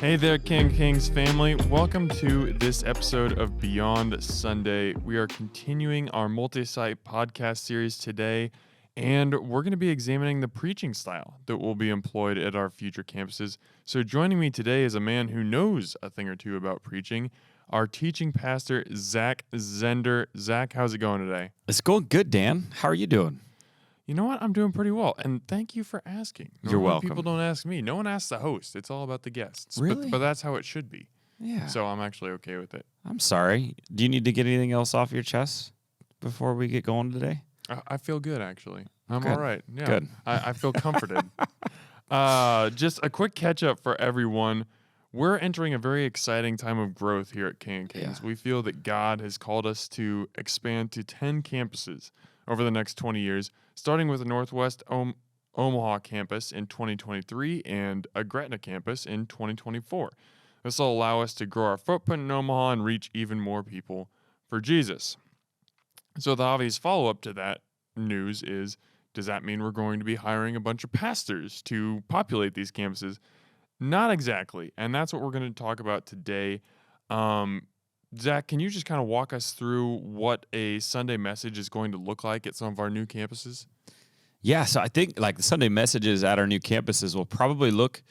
Hey there, King Kings family. Welcome to this episode of Beyond Sunday. We are continuing our Multisite podcast series today, and we're going to be examining the preaching style that will be employed at our future campuses. So joining me today is a man who knows a thing or two about preaching, our teaching pastor, Zach Zehnder. Zach, how's it going today? It's going good, Dan. How are you doing? You know what? I'm doing pretty well, and thank you for asking. You're welcome. People don't ask me. No one asks the host. It's all about the guests. Really? But that's how it should be. Yeah. So I'm actually okay with it. I'm sorry. Do you need to get anything else off your chest before we get going today? I feel good, actually. I'm Good. all right. Yeah. Good. I feel comforted. Just a quick catch-up for everyone. We're entering a very exciting time of growth here at King Kings. Yeah. We feel that God has called us to expand to 10 campuses over the next 20 years, starting with the Northwest Omaha Campus in 2023 and a Gretna campus in 2024. This will allow us to grow our footprint in Omaha and reach even more people for Jesus. So the obvious follow-up to that news is, does that mean we're going to be hiring a bunch of pastors to populate these campuses? Not exactly, and that's what we're going to talk about today. Zach, can you just kind of walk us through what a Sunday message is going to look like at some of our new campuses? Yeah, so I think like the Sunday messages at our new campuses will probably look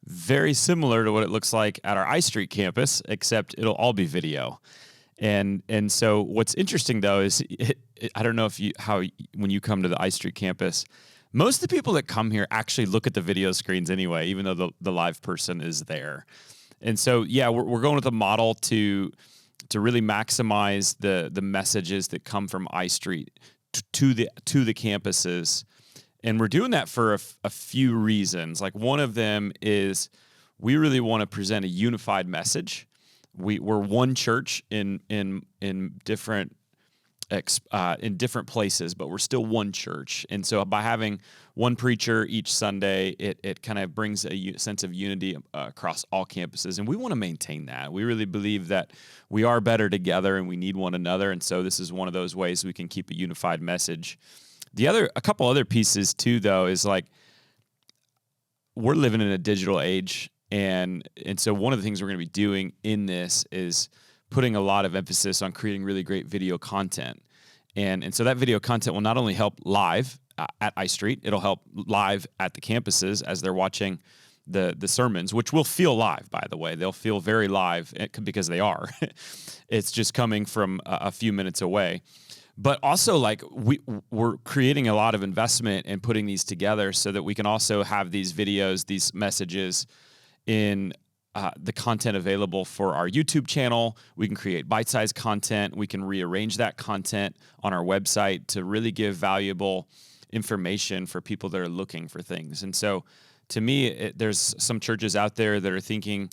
very similar to what it looks like at our I Street campus, except it'll all be video. And so what's interesting though is I don't know if when you come to the I Street campus, most of the people that come here actually look at the video screens anyway, even though the live person is there. And so yeah, we're going with a model to really maximize the messages that come from I Street to the campuses. And we're doing that for a few reasons. Like one of them is we really want to present a unified message. We're one church in different places, but we're still one church. And so by having one preacher each Sunday, it kind of brings a sense of unity across all campuses. And we want to maintain that. We really believe that we are better together and we need one another. And so this is one of those ways we can keep a unified message. A couple other pieces too, though, is like we're living in a digital age. And so one of the things we're going to be doing in this is putting a lot of emphasis on creating really great video content. And so that video content will not only help live at I Street, it'll help live at the campuses as they're watching the sermons, which will feel live, by the way. They'll feel very live because they are. It's just coming from a few minutes away. But also, like, we're creating a lot of investment in putting these together so that we can also have these videos, these messages in the content available for our YouTube channel. We can create bite-sized content. We can rearrange that content on our website to really give valuable information for people that are looking for things. And so to me, there's some churches out there that are thinking,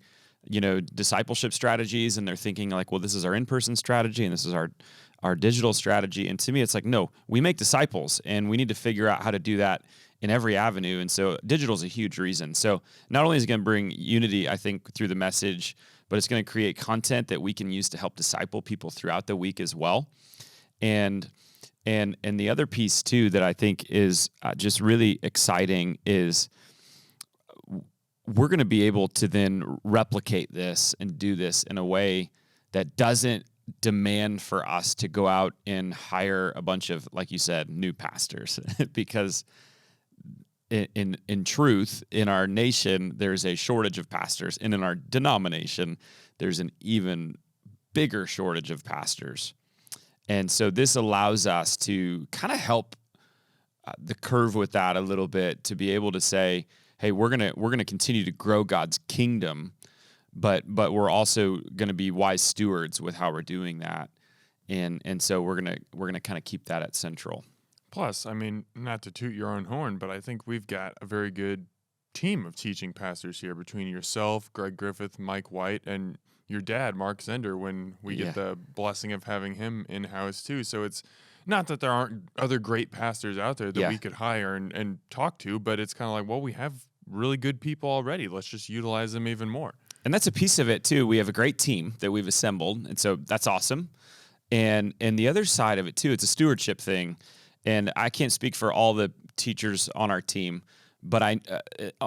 discipleship strategies, and they're thinking like, well, this is our in-person strategy and this is our digital strategy. And to me, it's like, no, we make disciples and we need to figure out how to do that in every avenue. And so digital is a huge reason. So not only is it going to bring unity, I think, through the message, but it's going to create content that we can use to help disciple people throughout the week as well. And the other piece too that I think is just really exciting is we're going to be able to then replicate this and do this in a way that doesn't demand for us to go out and hire a bunch of, like you said, new pastors because in truth, in our nation, there's a shortage of pastors. And in our denomination, there's an even bigger shortage of pastors. And so this allows us to kind of help the curve with that a little bit, to be able to say, hey, we're gonna continue to grow God's kingdom, but we're also gonna be wise stewards with how we're doing that. And so we're gonna kind of keep that at central. Plus, I mean, not to toot your own horn, but I think we've got a very good team of teaching pastors here between yourself, Greg Griffith, Mike White, and your dad, Mark Zehnder, when we get the blessing of having him in-house too. So it's not that there aren't other great pastors out there that we could hire and talk to, but it's kind of like, well, we have really good people already. Let's just utilize them even more. And that's a piece of it too. We have a great team that we've assembled, and so that's awesome. And the other side of it too, it's a stewardship thing. And I can't speak for all the teachers on our team, but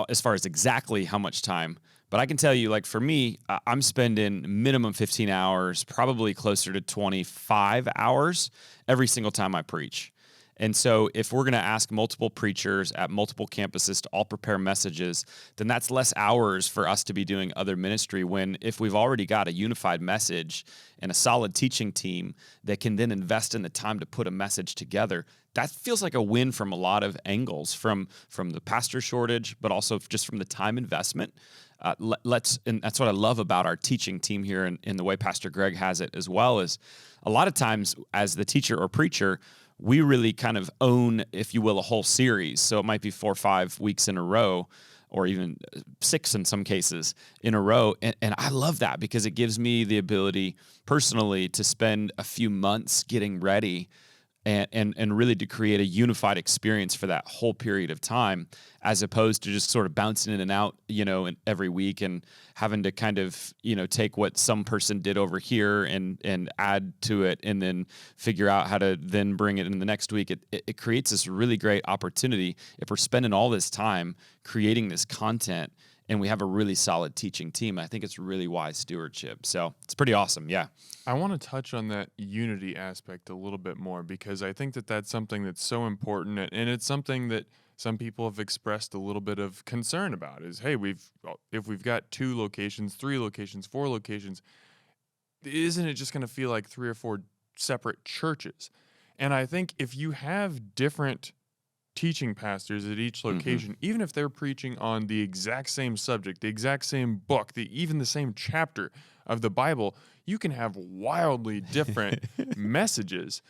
as far as exactly how much time, but I can tell you, like for me, I'm spending minimum 15 hours, probably closer to 25 hours every single time I preach. And so if we're going to ask multiple preachers at multiple campuses to all prepare messages, then that's less hours for us to be doing other ministry, when if we've already got a unified message and a solid teaching team that can then invest in the time to put a message together, that feels like a win from a lot of angles, from the pastor shortage, but also just from the time investment. And that's what I love about our teaching team here, and the way Pastor Greg has it as well, is a lot of times as the teacher or preacher, we really kind of own, if you will, a whole series. So it might be 4 or 5 weeks in a row, or even 6 in some cases in a row. And I love that, because it gives me the ability personally to spend a few months getting ready and really to create a unified experience for that whole period of time, as opposed to just sort of bouncing in and out, every week, and having to kind of, take what some person did over here and add to it, and then figure out how to then bring it in the next week. It creates this really great opportunity if we're spending all this time creating this content, and we have a really solid teaching team. I think it's really wise stewardship. So it's pretty awesome. Yeah. I want to touch on that unity aspect a little bit more, because I think that that's something that's so important, and it's something that some people have expressed a little bit of concern about. Is, hey, if we've got 2 locations, 3 locations, 4 locations, isn't it just going to feel like 3 or 4 separate churches? And I think if you have different teaching pastors at each location, even if they're preaching on the exact same subject, the exact same book, even the same chapter of the Bible, you can have wildly different messages.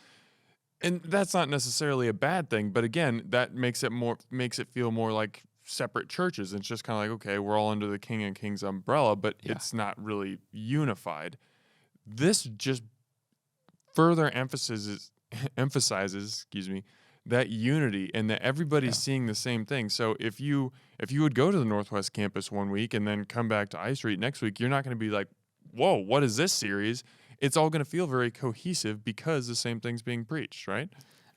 And that's not necessarily a bad thing, but again, that makes it feel more like separate churches. It's just kind of like, okay, we're all under the King and King's umbrella, but it's not really unified. This just further emphasizes, that unity, and that everybody's seeing the same thing. So if you would go to the Northwest Campus one week and then come back to I Street next week, you're not going to be like, whoa, what is this series? It's all going to feel very cohesive because the same thing's being preached, right?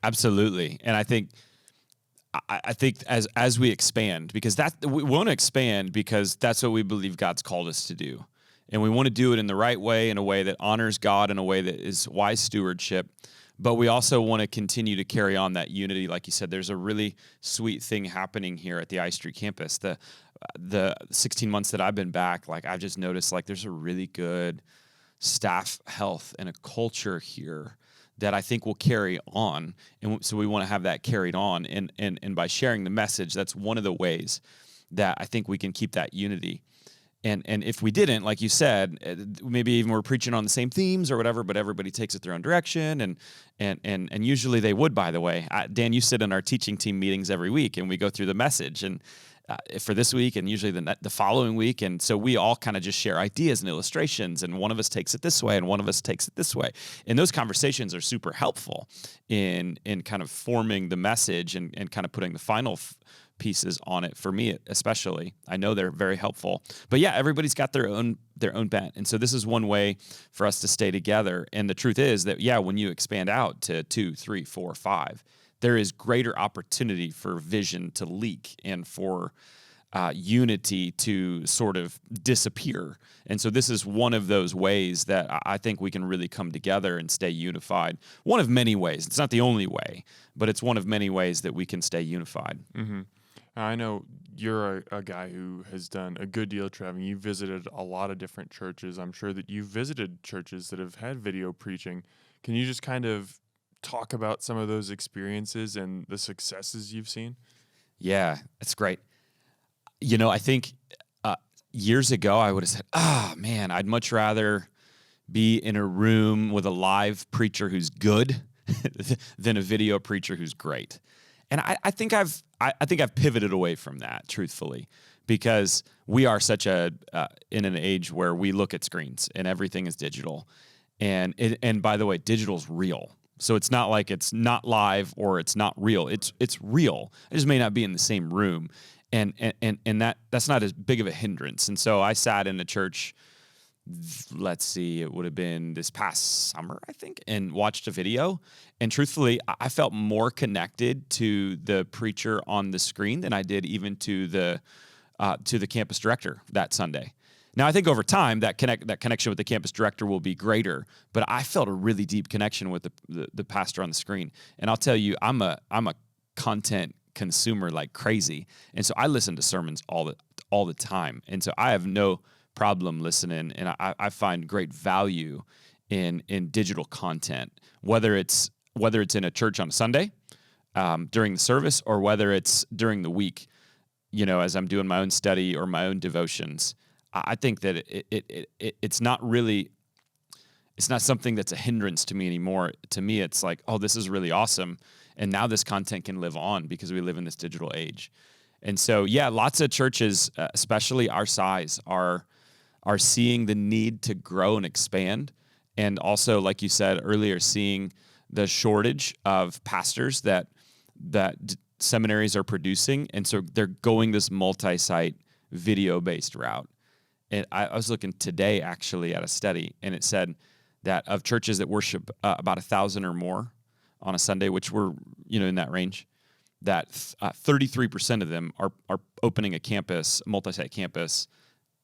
Absolutely. And I think as we expand, because we want to expand because that's what we believe God's called us to do. And we want to do it in the right way, in a way that honors God, in a way that is wise stewardship. But we also want to continue to carry on that unity. Like you said, there's a really sweet thing happening here at the I Street campus. The 16 months that I've been back, like I've just noticed, like there's a really good staff health and a culture here that I think will carry on. And so we want to have that carried on. And by sharing the message, that's one of the ways that I think we can keep that unity. And if we didn't, like you said, maybe even we're preaching on the same themes or whatever, but everybody takes it their own direction. And usually they would, by the way. Dan, you sit in our teaching team meetings every week, and we go through the message and for this week and usually the following week. And so we all kind of just share ideas and illustrations, and one of us takes it this way and one of us takes it this way. And those conversations are super helpful in kind of forming the message and kind of putting the final pieces on it. For me especially, I know they're very helpful. But yeah, everybody's got their own bent, and so this is one way for us to stay together. And the truth is that when you expand out to 2, 3, 4, 5, there is greater opportunity for vision to leak and for unity to sort of disappear. And so this is one of those ways that I think we can really come together and stay unified. One of many ways. It's not the only way, but it's one of many ways that we can stay unified. Mm-hmm. I know you're a guy who has done a good deal of traveling. You've visited a lot of different churches. I'm sure that you've visited churches that have had video preaching. Can you just kind of talk about some of those experiences and the successes you've seen? Yeah, that's great. I think years ago I would have said, man, I'd much rather be in a room with a live preacher who's good than a video preacher who's great. And I think I've pivoted away from that, truthfully, because we are such in an age where we look at screens and everything is digital. And by the way, digital's real. So it's not like it's not live or it's not real. It's real. It just may not be in the same room. And that's not as big of a hindrance. And so I sat in a church let's see, it would have been this past summer, I think, and watched a video. And truthfully, I felt more connected to the preacher on the screen than I did even to the campus director that Sunday. Now, I think over time that connection with the campus director will be greater, but I felt a really deep connection with the pastor on the screen. And I'll tell you, I'm a content consumer like crazy, and so I listen to sermons all the time, and so I have no problem listening, and I find great value in digital content, whether it's in a church on a Sunday during the service, or whether it's during the week, as I'm doing my own study or my own devotions. I think that it's not something that's a hindrance to me anymore. To me, it's like, oh, this is really awesome, and now this content can live on because we live in this digital age. And so, yeah, lots of churches, especially our size, are seeing the need to grow and expand, and also, like you said earlier, seeing the shortage of pastors that seminaries are producing, and so they're going this multi-site video-based route. And I was looking today actually at a study, and it said that of churches that worship about 1,000 or more on a Sunday, which we're in that range, that 33% of them are opening a multi-site campus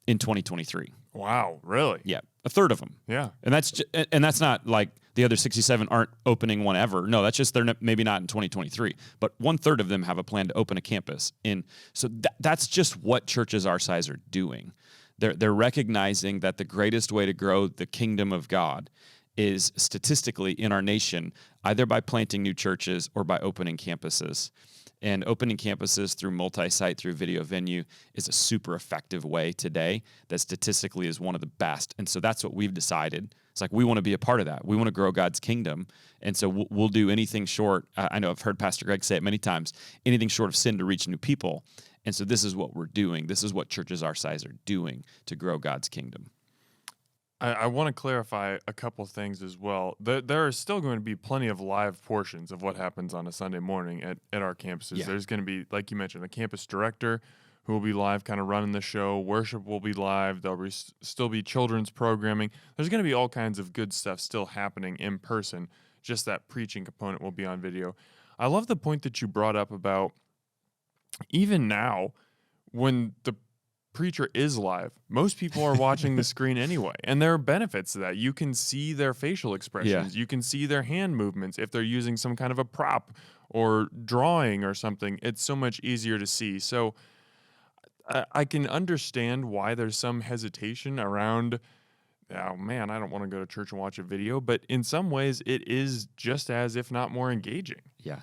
in 2023. Wow, really? Yeah, a third of them. Yeah, and that's not like the other 67 aren't opening one ever. No, that's just they're maybe not in 2023, but 1/3 of them have a plan to open a campus. And so that's just what churches our size are doing. They're recognizing that the greatest way to grow the kingdom of God is statistically in our nation, either by planting new churches or by opening campuses. And opening campuses through multi-site, through video venue, is a super effective way today that statistically is one of the best. And so that's what we've decided. It's like we want to be a part of that. We want to grow God's kingdom. And so we'll do anything short. I know I've heard Pastor Greg say it many times, anything short of sin to reach new people. And so this is what we're doing. This is what churches our size are doing to grow God's kingdom. I want to clarify a couple things as well. There are still going to be plenty of live portions of what happens on a Sunday morning at our campuses. Yeah. There's going to be, like you mentioned, a campus director who will be live kind of running the show. Worship will be live. There'll be still be children's programming. There's going to be all kinds of good stuff still happening in person. Just that preaching component will be on video. I love the point that you brought up about even now when the preacher is live, most people are watching the screen anyway, and there are benefits to that. You can see their facial expressions. You can see their hand movements. If they're using some kind of a prop or drawing or something, it's so much easier to see. So I can understand why there's some hesitation around, oh man, I don't want to go to church and watch a video, but in some ways it is just as, if not more, engaging. Yeah.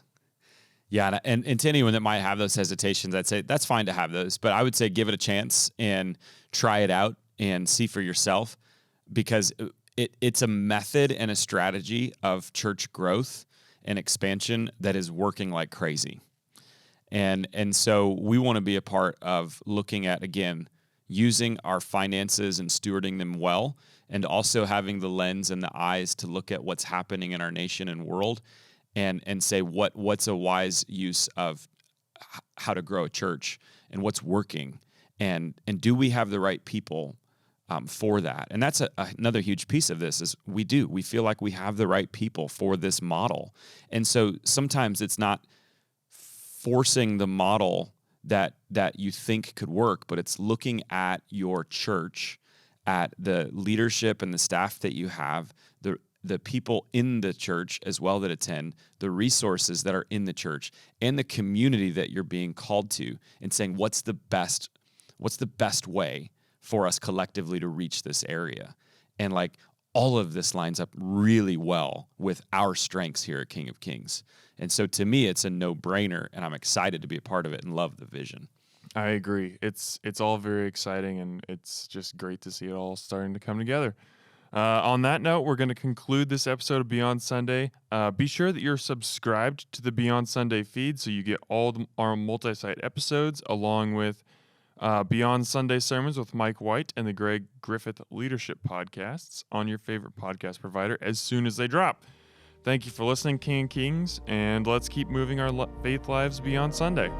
Yeah, and to anyone that might have those hesitations, I'd say that's fine to have those, but I would say give it a chance and try it out and see for yourself, because it's a method and a strategy of church growth and expansion that is working like crazy. And so we want to be a part of looking at, again, using our finances and stewarding them well, and also having the lens and the eyes to look at what's happening in our nation and world, and say what's a wise use of how to grow a church and what's working, and do we have the right people for that? And that's another huge piece of this is we feel like we have the right people for this model. And so sometimes it's not forcing the model that you think could work, but it's looking at your church, at the leadership and the staff that you have, the people in the church as well that attend, the resources that are in the church, and the community that you're being called to, and saying what's the best way for us collectively to reach this area. And like all of this lines up really well with our strengths here at King of Kings. And so to me, it's a no-brainer, and I'm excited to be a part of it and love the vision. I agree. It's all very exciting, and it's just great to see it all starting to come together. On that note, we're going to conclude this episode of Beyond Sunday. Be sure that you're subscribed to the Beyond Sunday feed so you get all our multi-site episodes, along with Beyond Sunday Sermons with Mike White and the Greg Griffith Leadership Podcasts on your favorite podcast provider as soon as they drop. Thank you for listening, King and Kings, and let's keep moving our faith lives beyond Sunday.